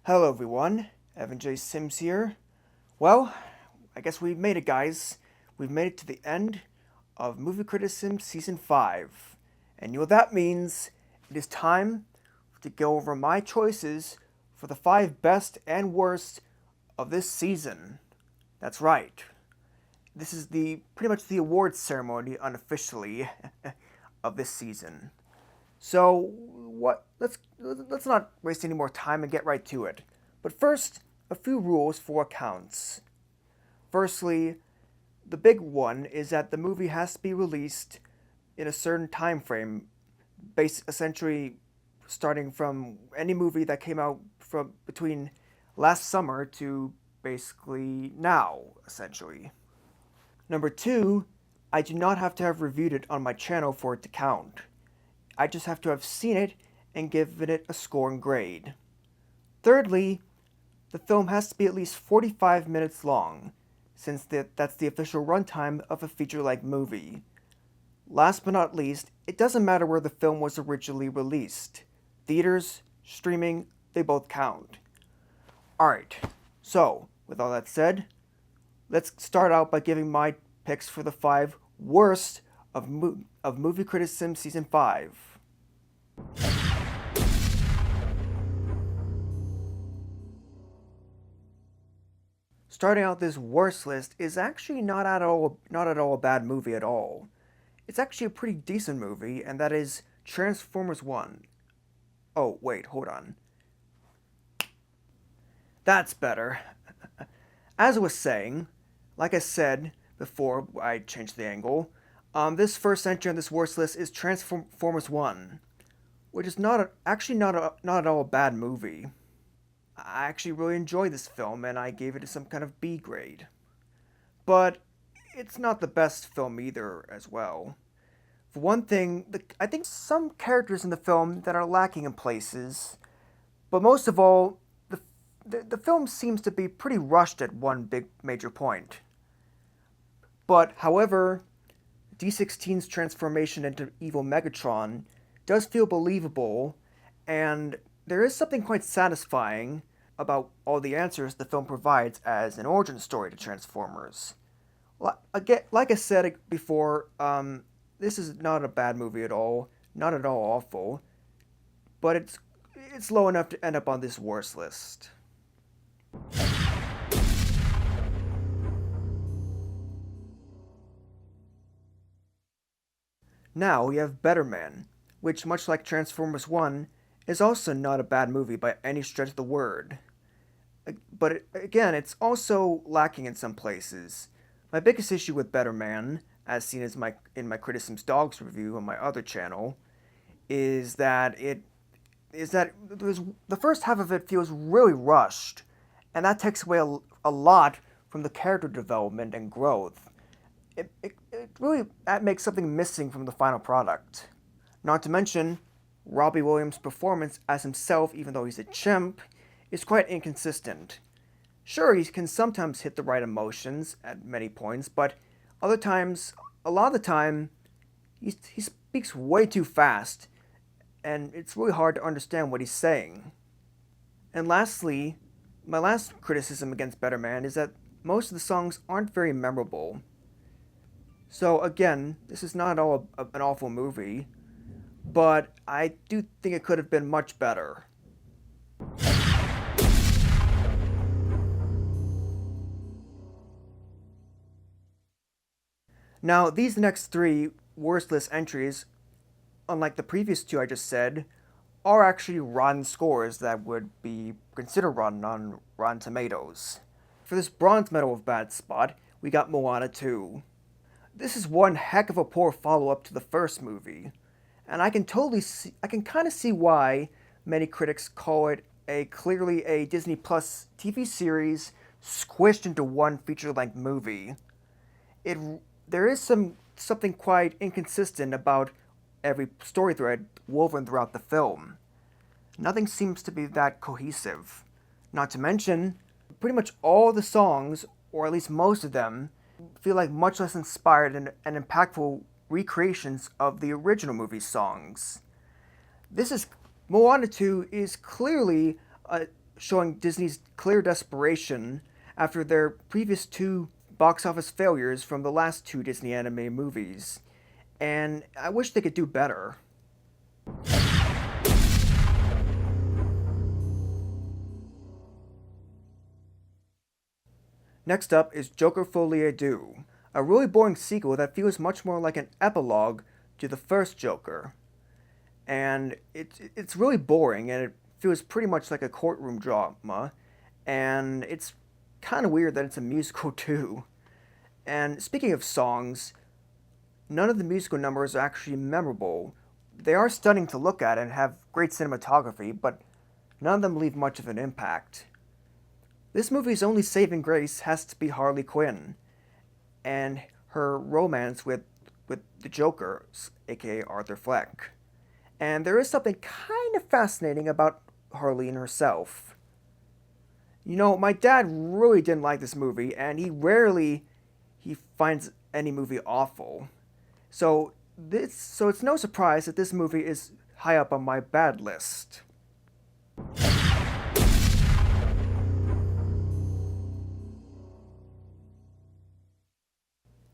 Hello everyone, Evan&AudreyS here. Well, I guess we made it, guys. We've made it to the end of Movie Criticism Season 5. And you know what that means? It is time to go over my choices for the 5 best and worst of this season. That's right. This is pretty much the awards ceremony unofficially of this season. So let's not waste any more time and get right to it. But first, a few rules for what counts. Firstly, the big one is that the movie has to be released in a certain time frame, essentially starting from any movie that came out from between last summer to basically now, essentially. Number 2, I do not have to have reviewed it on my channel for it to count. I just have to have seen it and given it a score and grade. Thirdly, the film has to be at least 45 minutes long, since that's the official runtime of a feature-length movie. Last but not least, it doesn't matter where the film was originally released. Theaters, streaming, they both count. Alright, so, with all that said, let's start out by giving my picks for the 5 worst of Movie Criticism Season 5. Starting out this worst list is actually not at all a bad movie at all. It's actually a pretty decent movie, and that is Transformers 1. Oh, wait, hold on. That's better. As I was saying, like I said before I changed the angle, this first entry on this worst list is Transformers 1, which is actually not at all a bad movie. I actually really enjoyed this film, and I gave it some kind of B grade. But it's not the best film either, as well. For one thing, I think some characters in the film that are lacking in places, but most of all, the film seems to be pretty rushed at one big major point. But, however, D16's transformation into evil Megatron does feel believable, and there is something quite satisfying about all the answers the film provides as an origin story to Transformers. Like I said before, this is not a bad movie at all, not at all awful, but it's low enough to end up on this worst list. Now we have Better Man, which, much like Transformers 1, is also not a bad movie by any stretch of the word. But again, it's also lacking in some places. My biggest issue with Better Man, as seen in my Criticisms Dogs review on my other channel, is that the first half of it feels really rushed, and that takes away a lot from the character development and growth. It really makes something missing from the final product. Not to mention, Robbie Williams' performance as himself, even though he's a chimp, is quite inconsistent. Sure, he can sometimes hit the right emotions at many points, but a lot of the time, he speaks way too fast, and it's really hard to understand what he's saying. And lastly, my last criticism against Better Man is that most of the songs aren't very memorable. So again, this is not at all an awful movie, but I do think it could have been much better. Now, these next 3 worst list entries, unlike the previous 2 I just said, are actually rotten scores that would be considered rotten on Rotten Tomatoes. For this bronze medal of bad spot, we got Moana 2. This is one heck of a poor follow-up to the first movie, and I can kind of see why many critics call it clearly a Disney Plus TV series squished into one feature-length movie. There is something quite inconsistent about every story thread woven throughout the film. Nothing seems to be that cohesive. Not to mention, pretty much all the songs, or at least most of them, feel like much less inspired and impactful recreations of the original movie's songs. Moana 2 is clearly showing Disney's clear desperation after their previous two box office failures from the last two Disney anime movies. And I wish they could do better. Next up is Joker Folie à a really boring sequel that feels much more like an epilogue to the first Joker. And it's really boring, and it feels pretty much like a courtroom drama, and it's kind of weird that it's a musical too. And speaking of songs, none of the musical numbers are actually memorable. They are stunning to look at and have great cinematography, but none of them leave much of an impact. This movie's only saving grace has to be Harley Quinn and her romance with the Joker, aka Arthur Fleck. And there is something kind of fascinating about Harley and herself. You know, my dad really didn't like this movie, and he finds any movie awful. So it's no surprise that this movie is high up on my bad list.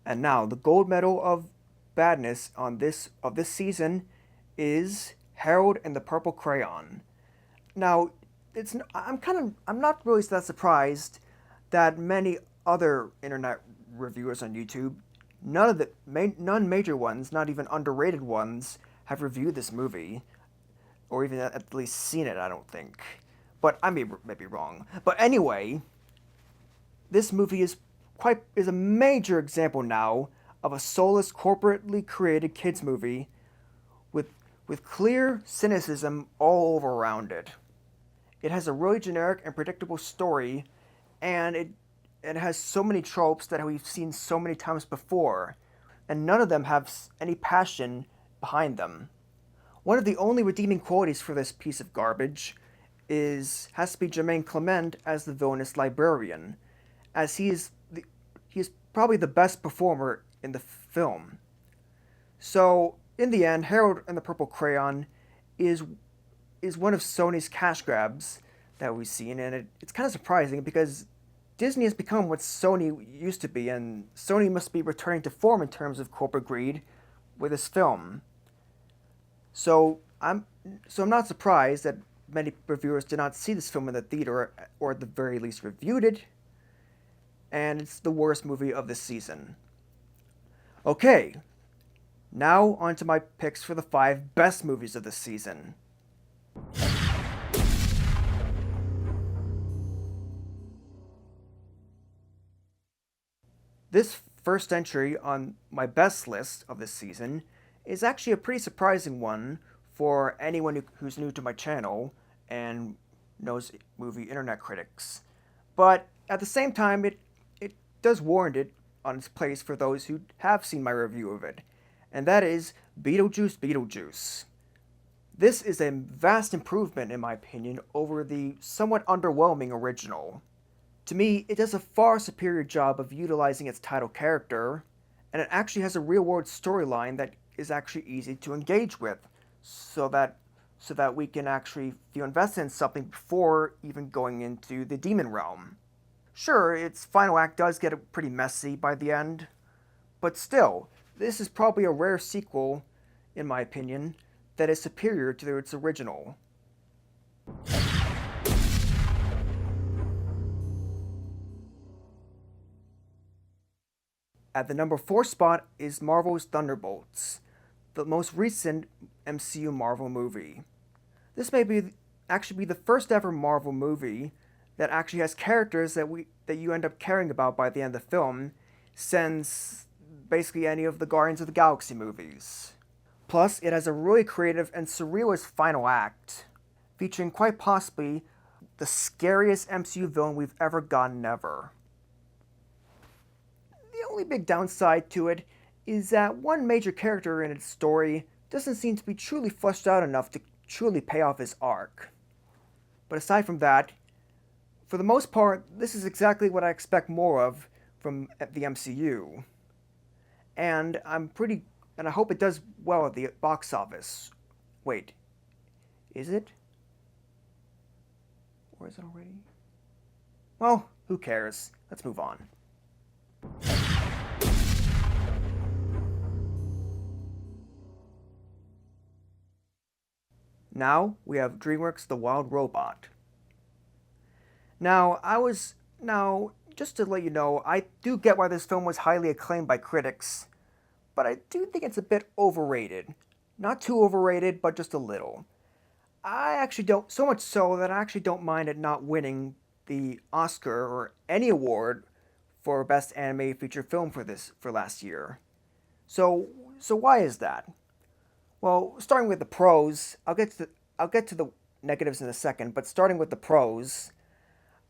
And now the gold medal of badness on this season is Harold and the Purple Crayon. Now, I'm not really that surprised that many other internet reviewers on YouTube, none major ones, not even underrated ones, have reviewed this movie, or even at least seen it. I don't think, but I may be wrong. But anyway, this movie is a major example now of a soulless, corporately created kids movie with clear cynicism all over around it. It has a really generic and predictable story, and it has so many tropes that we've seen so many times before, and none of them have any passion behind them. One of the only redeeming qualities for this piece of garbage has to be Jermaine Clement as the villainous librarian, as he is probably the best performer in the film. So, in the end, Harold and the Purple Crayon is one of Sony's cash grabs that we've seen, and it's kind of surprising because Disney has become what Sony used to be, and Sony must be returning to form in terms of corporate greed with this film. So I'm not surprised that many reviewers did not see this film in the theater, or at the very least reviewed it, and it's the worst movie of this season. Okay, now on to my picks for the 5 best movies of this season. This first entry on my best list of this season is actually a pretty surprising one for anyone who's new to my channel and knows movie internet critics. But at the same time, it does warrant it on its place for those who have seen my review of it, and that is Beetlejuice. This is a vast improvement, in my opinion, over the somewhat underwhelming original. To me, it does a far superior job of utilizing its title character, and it actually has a real-world storyline that is actually easy to engage with, so that we can actually feel invested in something before even going into the demon realm. Sure, its final act does get pretty messy by the end, but still, this is probably a rare sequel, in my opinion, that is superior to its original. At the number 4 spot is Marvel's Thunderbolts, the most recent MCU Marvel movie. This may actually be the first ever Marvel movie that actually has characters that you end up caring about by the end of the film, since basically any of the Guardians of the Galaxy movies. Plus, it has a really creative and surrealist final act, featuring quite possibly the scariest MCU villain we've ever gotten ever. The only big downside to it is that one major character in its story doesn't seem to be truly fleshed out enough to truly pay off his arc. But aside from that, for the most part, this is exactly what I expect more of from the MCU. And I hope it does well at the box office. Wait, is it? Or is it already? Well, who cares? Let's move on. Now we have DreamWorks' The Wild Robot. Now, just to let you know, I do get why this film was highly acclaimed by critics, but I do think it's a bit overrated. Not too overrated, but just a little. I actually don't, so much so that I actually don't mind it not winning the Oscar or any award for Best Animated Feature Film for last year. So why is that? Well, starting with the pros, I'll get to the negatives in a second, but starting with the pros,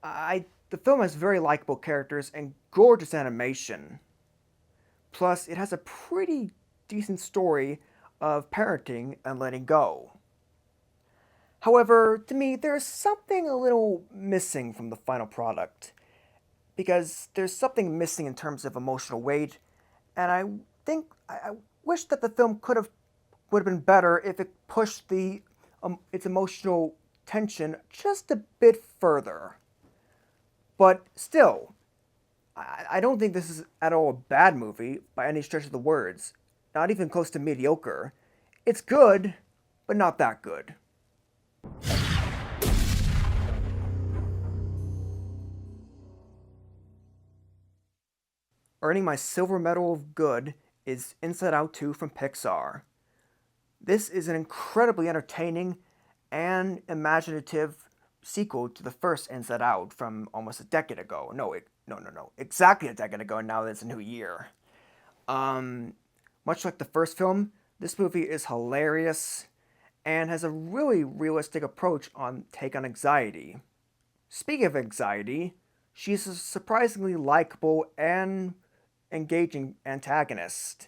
the film has very likable characters and gorgeous animation. Plus, it has a pretty decent story of parenting and letting go. However, to me, there's something a little missing from the final product. Because there's something missing in terms of emotional weight, and I wish that the film would have been better if it pushed its emotional tension just a bit further. But still, I don't think this is at all a bad movie by any stretch of the words. Not even close to mediocre. It's good, but not that good. Earning my silver medal of good is Inside Out 2 from Pixar. This is an incredibly entertaining and imaginative sequel to the first Inside Out from almost a decade ago. No, exactly a decade ago, and now it's a new year. Much like the first film, this movie is hilarious and has a really realistic approach on anxiety. Speaking of anxiety, she's a surprisingly likable and engaging antagonist,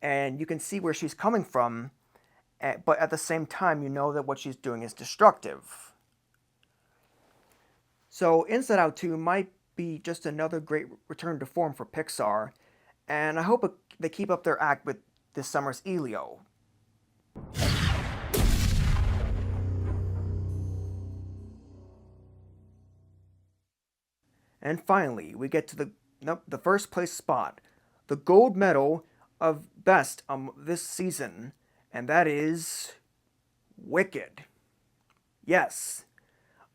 and you can see where she's coming from, but at the same time you know that what she's doing is destructive. So Inside Out 2 might be just another great return to form for Pixar, and I hope they keep up their act with this summer's Elio. And finally, we get to the first place spot, the gold medal of best this season, and that is Wicked. Yes.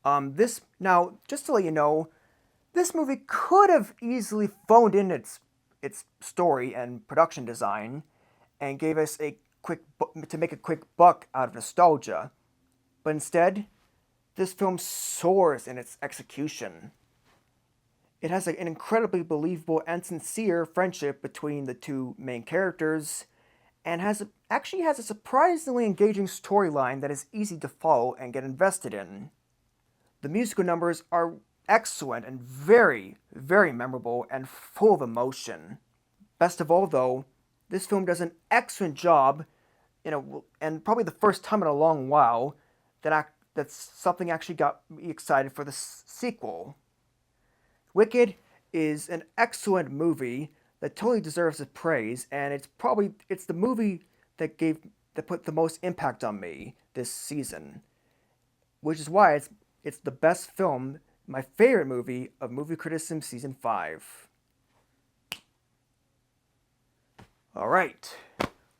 Just to let you know, this movie could have easily phoned in its story and production design and gave us to make a quick buck out of nostalgia, but instead, this film soars in its execution. It has an incredibly believable and sincere friendship between the two main characters, and actually has a surprisingly engaging storyline that is easy to follow and get invested in. The musical numbers are excellent and very, very memorable and full of emotion. Best of all, though, this film does an excellent job, and probably the first time in a long while that something actually got me excited for the sequel. Wicked is an excellent movie that totally deserves its praise, and it's the movie that put the most impact on me this season, which is why it's the best film, my favorite movie of Movie Criticisms Season 5. Alright,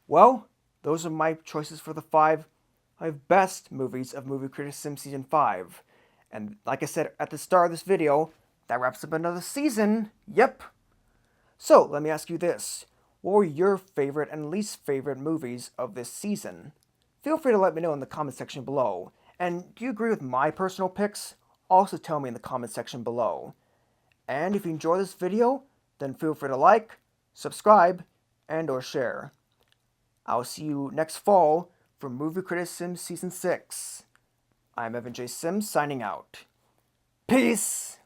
well, those are my choices for the five best movies of Movie Criticisms Season 5. And like I said at the start of this video, that wraps up another season. Yep. So, let me ask you this. What were your favorite and least favorite movies of this season? Feel free to let me know in the comment section below. And do you agree with my personal picks? Also tell me in the comment section below. And if you enjoy this video, then feel free to like, subscribe, and/or share. I'll see you next fall for Movie Criticisms Season 6. I'm Evan J. Sims signing out. Peace!